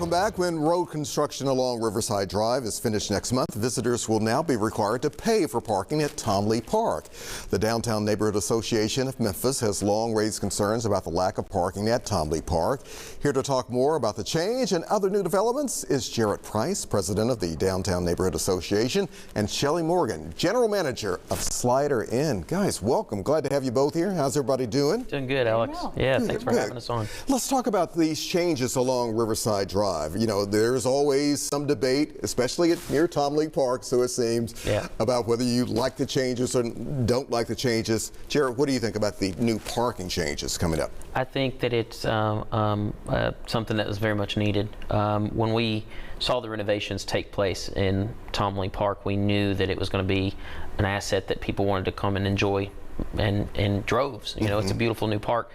Welcome back. When road construction along Riverside Drive is finished next month, visitors will now be required to pay for parking at Tom Lee Park. The Downtown Neighborhood Association of Memphis has long raised concerns about the lack of parking at Tom Lee Park. Here to talk more about the change and other new developments is Jarrett Price, president of the Downtown Neighborhood Association, and Shelly Morgan, general manager of Slider Inn. Guys, welcome. Glad to have you both here. How's everybody doing? Doing good, Alex. Yeah, thanks for having us on. Let's talk about these changes along Riverside Drive. You know, there's always some debate, especially near Tom Lee Park, so it seems, about whether you like the changes or don't like the changes. Jarrett, what do you think about the new parking changes coming up? I think that it's something that was very much needed. When we saw the renovations take place in Tom Lee Park, we knew that it was going to be an asset that people wanted to come and enjoy in droves. You know, it's a beautiful new park,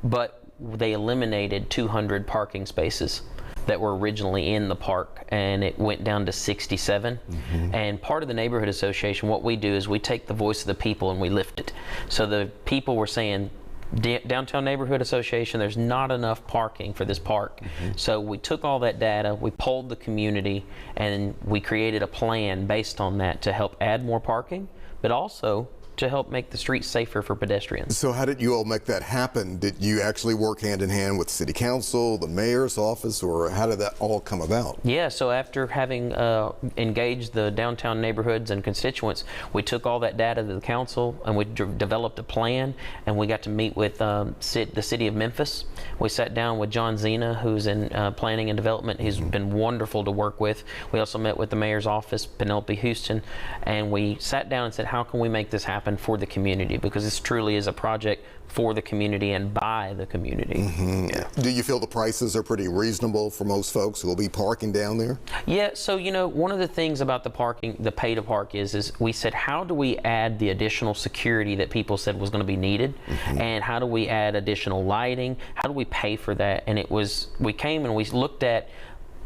but they eliminated 200 parking spaces that were originally in the park, and it went down to 67. And part of the neighborhood association, what we do is we take the voice of the people and we lift it. So the people were saying, Downtown Neighborhood Association, there's not enough parking for this park. So we took all that data, we polled the community, and we created a plan based on that to help add more parking, but also to help make the streets safer for pedestrians. So how did you all make that happen? Did you actually work hand in hand with City Council, the mayor's office, or how did that all come about? Yeah, so after having engaged the downtown neighborhoods and constituents, we took all that data to the council and we developed a plan, and we got to meet with the city of Memphis. We sat down with John Zena, who's in planning and development. He's been wonderful to work with. We also met with the mayor's office, Penelope Houston, and we sat down and said, how can we make this happen for the community, because this truly is a project for the community and by the community. Do you feel the prices are pretty reasonable for most folks who will be parking down there? Yeah, so you know, one of the things about the parking, the pay to park is we said, how do we add the additional security that people said was going to be needed, and how do we add additional lighting, how do we pay for that? And it was, we came and we looked at,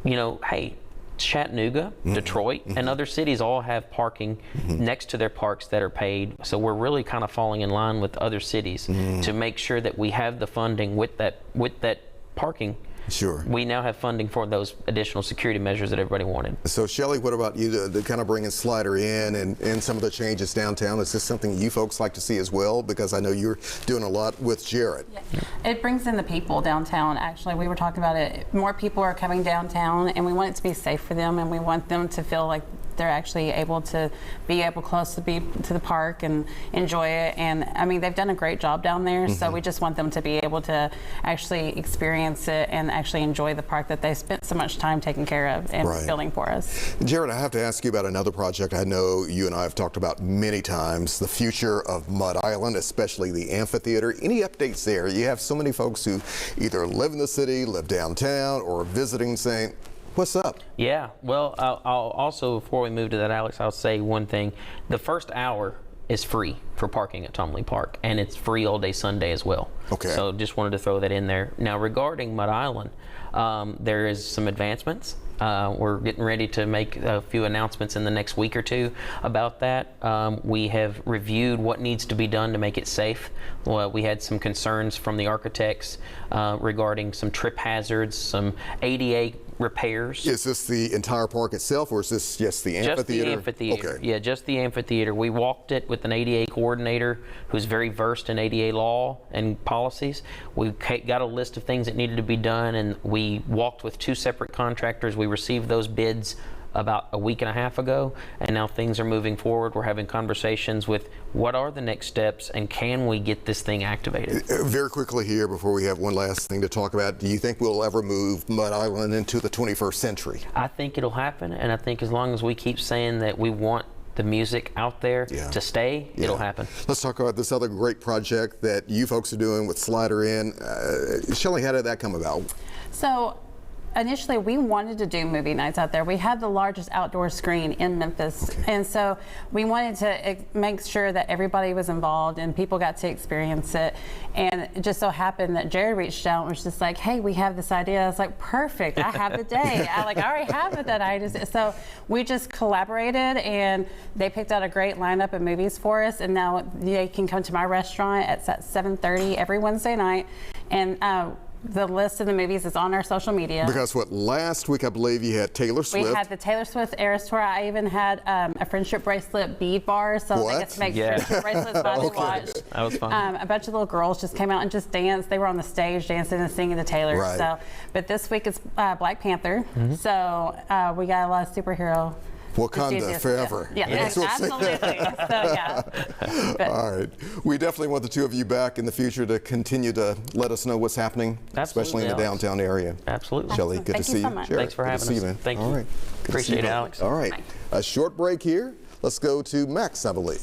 you know, hey, Chattanooga, Detroit, and other cities all have parking next to their parks that are paid. So we're really kind of falling in line with other cities to make sure that we have the funding with that parking. Sure. We now have funding for those additional security measures that everybody wanted. So Shelly, what about you to kind of bring in Slider Inn and some of the changes downtown? Is this something you folks like to see as well? Because I know you're doing a lot with Jarrett. Yeah. It brings in the people downtown. Actually, we were talking about it. More people are coming downtown, and we want it to be safe for them, and we want them to feel like they're actually able to be close to the park and enjoy it. And I mean, they've done a great job down there, so we just want them to be able to actually experience it and actually enjoy the park that they spent so much time taking care of and building for us. Jarrett, I have to ask you about another project I know you and I have talked about many times, the future of Mud Island, especially the amphitheater. Any updates there? You have so many folks who either live in the city, live downtown, or are visiting saying, what's up? Yeah, well, I'll also, before we move to that, Alex, I'll say one thing. The first hour is free for parking at Tom Lee Park, and it's free all day Sunday as well. Okay. So just wanted to throw that in there. Now, regarding Mud Island, there is some advancements. We're getting ready to make a few announcements in the next week or two about that. We have reviewed what needs to be done to make it safe. Well, we had some concerns from the architects regarding some trip hazards, some ADA repairs. Is this the entire park itself, or is this just the amphitheater? Just the amphitheater. Okay. Yeah, just the amphitheater. We walked it with an ADA coordinator who's very versed in ADA law and policies. We got a list of things that needed to be done, and we walked with 2 separate contractors. We received those bids about a week and a half ago, and now things are moving forward. We're having conversations with what are the next steps, and can we get this thing activated? Very quickly here, before we have one last thing to talk about, do you think we'll ever move Mud Island into the 21st century? I think it'll happen, and I think as long as we keep saying that we want the music out there to stay, it'll happen. Let's talk about this other great project that you folks are doing with Slider Inn. Shelly, how did that come about? So initially, we wanted to do movie nights out there. We had the largest outdoor screen in Memphis, and so we wanted to make sure that everybody was involved and people got to experience it. And it just so happened that Jared reached out and was just like, hey, we have this idea. I was like, perfect, I have the day. I already have it that I just, so we just collaborated, and they picked out a great lineup of movies for us, and now they can come to my restaurant at 7:30 every Wednesday night. And the list of the movies is on our social media. Because what, last week I believe you had Taylor Swift. We had the Taylor Swift Eras Tour. I even had a friendship bracelet bead bar, so What? they get to make Yeah. friendship bracelets while they watch. That was fun. A bunch of little girls just came out and just danced. They were on the stage dancing and singing to Taylor. Right. So, but this week it's Black Panther. So we got a lot of superhero. Wakanda enthusiasts. forever. Yeah, That's what- absolutely. So yeah. But, All right. We definitely want the two of you back in the future to continue to let us know what's happening, especially in the Absolutely, Alex. downtown area. Absolutely. Shelley, good Thank to you see so you. much. Jared, Thanks for good to having see us. you, man. Thank you. All right. Good to see Appreciate you, it, man. Alex. All right. Bye. A short break here. Let's go to Max, I believe.